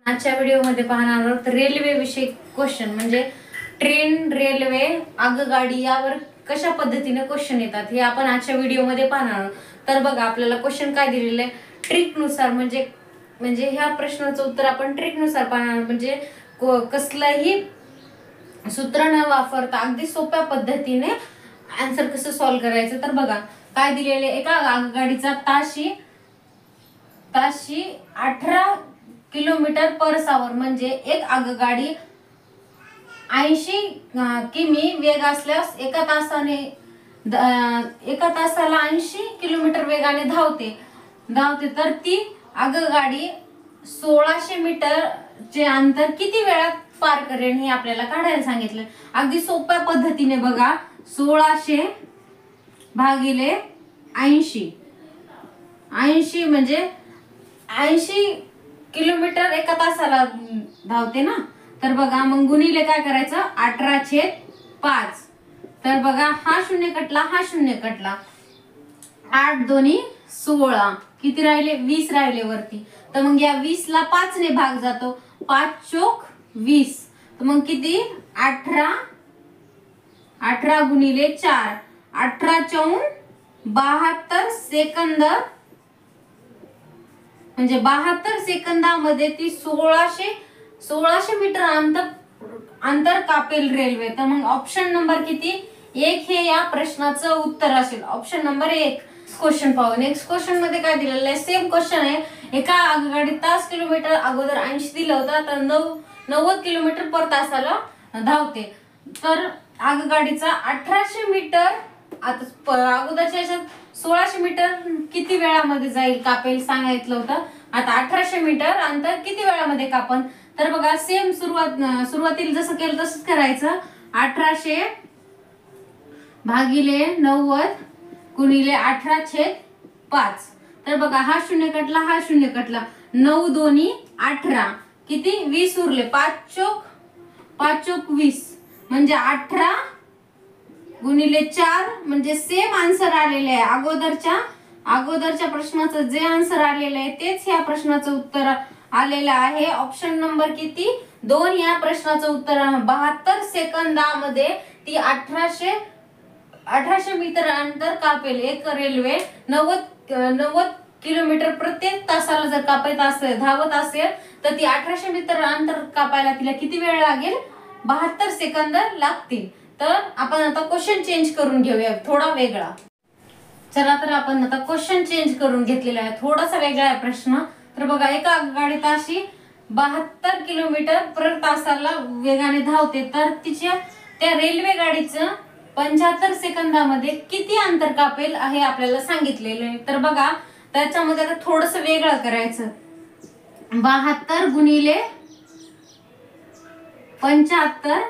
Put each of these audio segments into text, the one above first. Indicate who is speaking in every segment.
Speaker 1: आजच्या व्हिडिओमध्ये पाहणार आहोत रेल्वे विषयी क्वेश्चन, म्हणजे ट्रेन, रेल्वे, आगगाडी यावर कशा पद्धतीने क्वेश्चन येतात हे आपण आजच्या व्हिडिओमध्ये पाहणार आहोत. तर बघा, आपल्याला क्वेश्चन काय दिलेले आहे, ट्रिक नुसार, म्हणजे ह्या प्रश्नाचं उत्तर आपण ट्रिक नुसार पाहणार, म्हणजे कसलंही सूत्र न वापरता अगदी सोप्या पद्धतीने आन्सर कसं सॉल्व्ह करायचं. तर बघा काय दिलेले, एका आगगाडीचा ताशी 18 किलोमीटर पर आवर, म्हणजे एक आगगाडी 80 किमी वेग असल्यास एका तासाला 80 किलोमीटर वेगाने धावते, तर ती आगगाडी 1600 मीटरचे अंतर किती वेळात पार करेल हे आपल्याला काढायला सांगितलं. अगदी सोप्या पद्धतीने बघा, 1600 भागिले 80 म्हणजे 80 किलोमीटर एका तासाला धावते ना. तर बघा मग गुणिले काय करायचं, 18/5. तर बघा हा शून्य कटला, हा शून्य कटला, 8 दोन्ही 16, किती राहिले, 20 राहिले वरती. तर मग या 20 ला 5 ने भाग जातो, 5 चोक 20, तर मग किती, 18 गुणिले 4, 18 चौन 72 सेकंद, म्हणजे 72 सेकंदामध्ये ती 1600 मीटर अंतर कापेल रेल्वे. तर मग ऑप्शन नंबर किती, 1 हे या प्रश्नाचं उत्तर असेल, ऑप्शन नंबर 1. क्वेश्चन पाहू. नेक्स्ट क्वेश्चन मध्ये काय दिलेलं आहे, सेम क्वेश्चन आहे. एका आगगाडीत तास किलोमीटर अगोदर 80 दिलं होतं, तर 90 किलोमीटर पर तासाला धावते. तर आगगाडीचा 1800 मीटर, आता अगोदरच्या याच्यात 1600 मीटर किती वेळामध्ये जाईल कापेल सांगितलं होतं. आता 1800 मीटर अंतर किती वेळामध्ये कापन. तर बघा सेम सुरुवातीला जसं केलं तसंच करायचं, 1800 भागिले 90 गुणिले 18/5. तर बघा हा शून्य कटला, हा शून्य कटला, 9 दोन्ही 18, किती, 20 उरले, 5 चोक 20, म्हणजे 18 गुणिले 4, म्हणजे सेम आन्सर आलेले आहे. अगोदरच्या प्रश्नाचं जे आन्सर आलेलं आहे तेच ह्या प्रश्नाचं उत्तर आलेलं आहे. ऑप्शन नंबर किती, 2 या प्रश्नाचं उत्तर. 72 सेकंदामध्ये ती 1800 मीटर अंतर कापेल एक रेल्वे. 90 किलोमीटर प्रत्येक तासाला जर धावत असेल तर ती 1800 मीटर अंतर कापायला तिला किती वेळ लागेल, 72 सेकंद लागतील. तर आपण आता क्वेश्चन चेंज करून घेऊया, थोडा वेगळा. चला, तर आपण आता क्वेश्चन चेंज करून घेतलेला आहे, थोडासा वेगळा आहे प्रश्न. तर बघा, एका आगगाडी ताशी 72 किलोमीटर प्रति तासाला वेगाने धावते, तर त्या रेल्वे गाडीचं 75 सेकंदामध्ये किती अंतर कापेल हे आपल्याला सांगितलेलं आहे. तर बघा त्याच्यामध्ये आता थोडस वेगळं करायचं, 72 गुणिले 75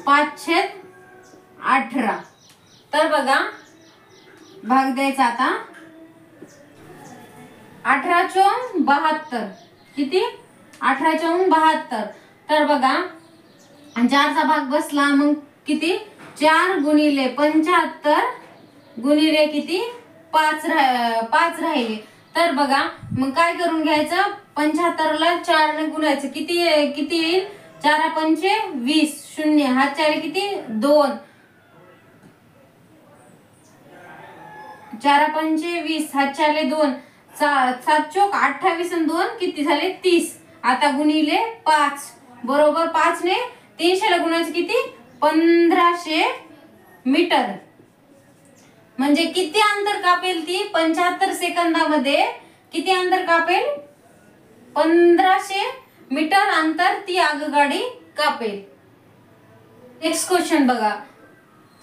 Speaker 1: 5/18. तर बघा भाग द्यायचा आता, 18 चौन 72, किती, 18 चौन 72. तर बघा 4चा भाग बसला, मग किती, 4 गुणिले 75 गुणिले किती, 5 राहिले. तर बघा मग काय करून घ्यायचं, 75 ला 4 ने गुणायचं, किती येईल, 4 पंचे 20, शून्य, हात चार किती, 2, 4 पंचे 20, हात चारले 2, 7 चोक 28 आणि 2 किती झाले, 30. आता गुणिले 5, बरोबर 5 ने 300 ला गुणायचं, किती, 1500 मीटर. म्हणजे किती अंतर कापेल ती, 75 सेकंदामध्ये किती अंतर कापेल, 1500 मीटर अंतर ती आगगाडी कापेल. नेक्स्ट क्वेश्चन बघा,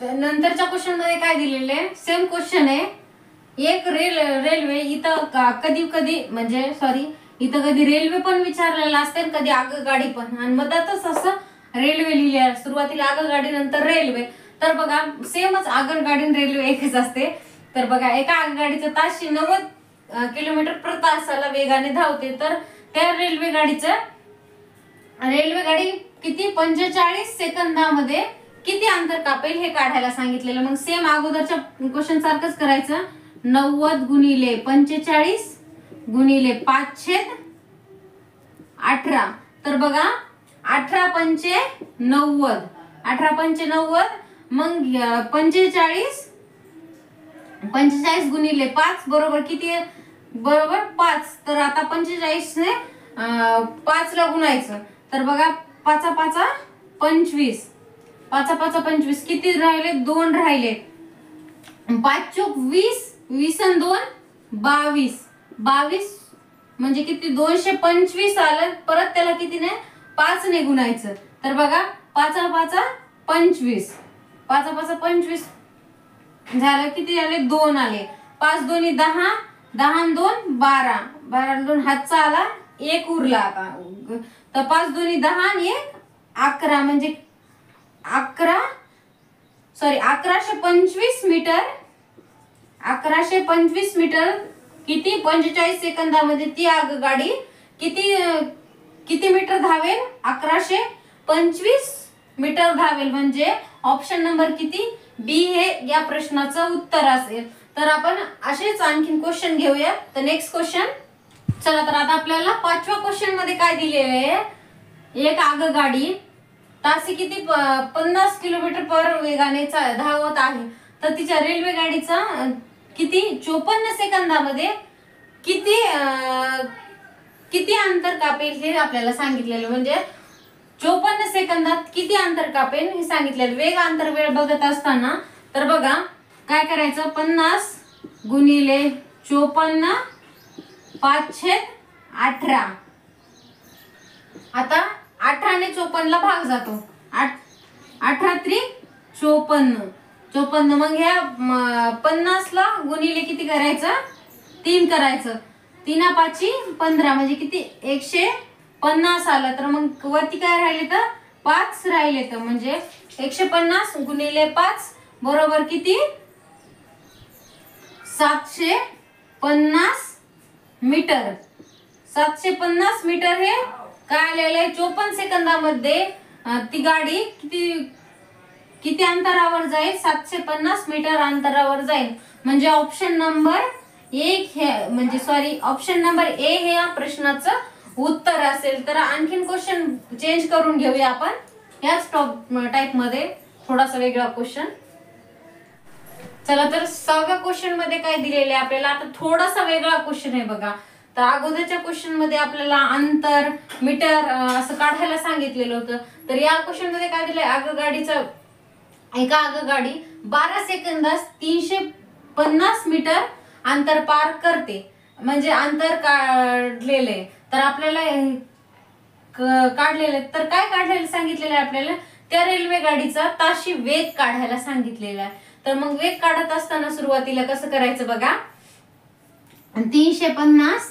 Speaker 1: नंतरच्या क्वेश्चन मध्ये काय दिलेले आहे, सेम क्वेश्चन आहे. एक रेल्वे इथं कधी रेल्वे पण विचारलेला असते, कधी आगगाडी पण, आणि मधातच असं रेल्वे लिहिली आहे, सुरुवातीला आगगाडी नंतर रेल्वे. तर बघा सेमच आगगाडी आणि रेल्वे एकच असते. तर बघा एका आगगाडीचं ताशी 90 किलोमीटर प्रति तासाला वेगाने धावते, तर त्या रेल्वे गाडी किती, 45 सेकंदामध्ये किती अंतर कापेल हे काढायला सांगितलेलं. मग सेम अगोदरच्या क्वेश्चन सारखंच करायचं, 90 गुणिले 45 गुणिले 5/18 18. तर बघा 18 पंचे 90, 18 पंचे 90, मग 45, 45 गुणिले 5 बरोबर किती आहे? बरोबर 5. तर आता 45 ने 5 ला गुणायचं. तर बघा 5 5 25, 5 5 25 किती राहिले? 2 राहिले. 5 चोक 20, 20 आणि 2 22, 22 म्हणजे किती? 225 आलं. परत त्याला किती ने? 5 ने गुणायचं. तर बघा 5 5 25, 5 5 25 झालं. किती आले? 2 आले. 5 दोन्ही 10, 10 आणि 2 12, 12 2 हातचा आला, 1 उरला. आता तर 5 दोन्ही 10 आणि 1 11 म्हणजे 1125 मीटर. 1125 मीटर किती? 45 सेकंदामध्ये ती आगगाडी किती मीटर धावेल? 1125 मीटर धावेल. म्हणजे ऑप्शन नंबर किती? बी हे या प्रश्नाचं उत्तर असेल. तर आपण असेच आणखीन क्वेश्चन घेऊया. तर नेक्स्ट क्वेश्चन चला. तर आता आपल्याला 5व्या क्वेश्चन मध्ये काय दिलेले आहे? एक आगगाडी तासी किती 50 किलोमीटर पर वेगाने धावत आहे. तर तिच्या रेल्वे गाडीचा किती 54 सेकंदामध्ये किती अंतर कापेल हे आपल्याला सांगितलेलं. म्हणजे 54 सेकंदात किती अंतर कापेल हे सांगितलेलं. वेग अंतर वेळ बघत असताना तर बघा काय करायचं? 50 गुणिले 54 5/18. आता 18 ने 54 ला भाग जातो. 18 त्रिक 54, 54. मग ह्या 50 ला गुणिले किती करायचं? 3 करायचं. 3 5 15 म्हणजे किती? 150 आलं. तर मग वरती काय राहिले? तर 5 राहिले. तर म्हणजे 150 गुणिले 5 बरोबर किती? 750 मीटर. 750 मीटर हे काय आलेलं आहे? 54 सेकंदामध्ये ती गाडी किती अंतरावर जाईल? 750 मीटर अंतरावर जाईल. म्हणजे ऑप्शन नंबर 1 हे म्हणजे ऑप्शन नंबर ए हे या प्रश्नाचं उत्तर असेल. तर आणखीन क्वेश्चन चेंज करून घेऊया आपण. याच टाइप मध्ये थोडासा वेगळा क्वेश्चन. चला तर 6व्या क्वेश्चन मध्ये काय दिलेले आपल्याला? आता थोडासा वेगळा क्वेश्चन आहे बघा. तर अगोदरच्या क्वेश्चन मध्ये आपल्याला अंतर मीटर असं काढायला सांगितलेलं होतं. तर या क्वेश्चन मध्ये काय दिलंय? आगगाडीचं एका आगगाडी 12 सेकंदात 350 मीटर अंतर पार करते. म्हणजे अंतर काढलेले. तर आपल्याला काढलेले तर काय काढलेलं सांगितलेलं आहे आपल्याला? त्या रेल्वे गाडीचा ताशी वेग काढायला सांगितलेला आहे. तर मग वेग काढत असताना सुरुवातीला कसं करायचं बघा? 350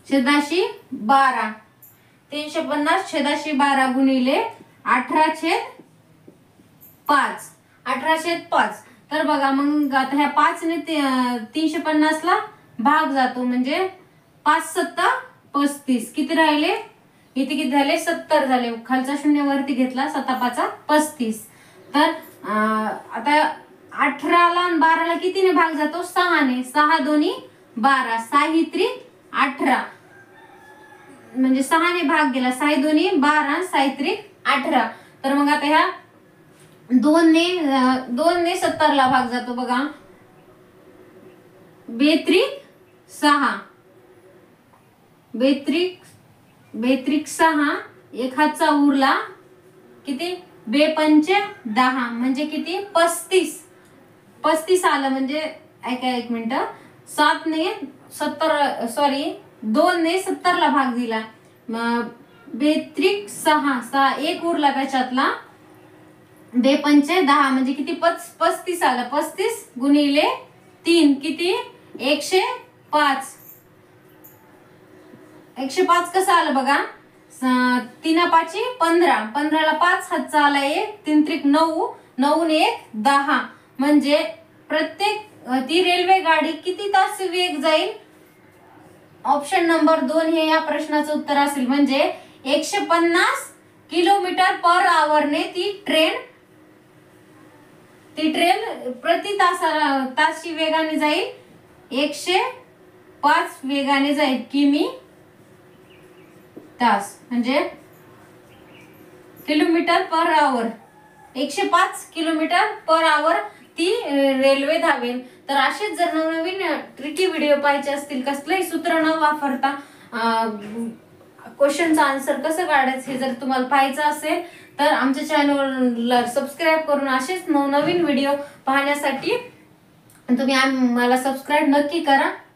Speaker 1: छेदाशी 12, 350 छेदाशी 12 गुणिले 18/5, 18/5. तर बघा मग आता ह्या 5 ने 350 ला भाग जातो. म्हणजे 5 7 35 किती राहिले? इथे किती झाले? 70 झाले. खालचा शून्य वरती घेतला. 7 5 35. तर आता 18 ला आणि 12 ला कितीने भाग जातो? 6 ने. 6 दोन्ही 12, 6 त्रिक 18 म्हणजे 6 ने भाग गेला. 6 दोन्ही 12, 6 त्रिक 18. तर मग आता ह्या 2 ने 70 ला भाग जातो बघा. 2 त्रिक 6, 2 त्रिक 6, एक हातचा उरला. किती? 2 पंचे 10 म्हणजे किती? 35 आलं. म्हणजे ऐका एक मिनिट. 2 ने 70 ला भाग दिला. 2 त्रिक 6, 6 एक उरला त्याच्यातला. 2 पंचे 10 म्हणजे किती? 35 आलं. 35 गुणिले 3 किती? 105. 105 कसं आलं बघा? 3 5 15, 15 ला 5 हातचा आला 1, 3 त्रिक 9, 9 ने 1 10. म्हणजे प्रत्येक ती रेल्वे गाडी किती तास वेग जाईल? ऑप्शन नंबर 2 हे या प्रश्नाचं उत्तर असेल. म्हणजे 150 किलोमीटर पर आवर ने ती ट्रेन प्रति ताशी वेगाने जाईल. 105 वेगाने जाईल. किमी तास म्हणजे kilometre per hour, 105 kilometre per hour ती रेल्वे धावेल. तर असेच जर नवनवीन ट्रिकी व्हिडिओ पाहायचे असतील, कसलंही सूत्र न वापरता क्वेश्चनचं आन्सर कसं काढायचं हे जर तुम्हाला पाहायचं असेल तर आमच्या चॅनलला सबस्क्राईब करून असेच नवनवीन व्हिडिओ पाहण्यासाठी तुम्ही मला सबस्क्राईब नक्की करा.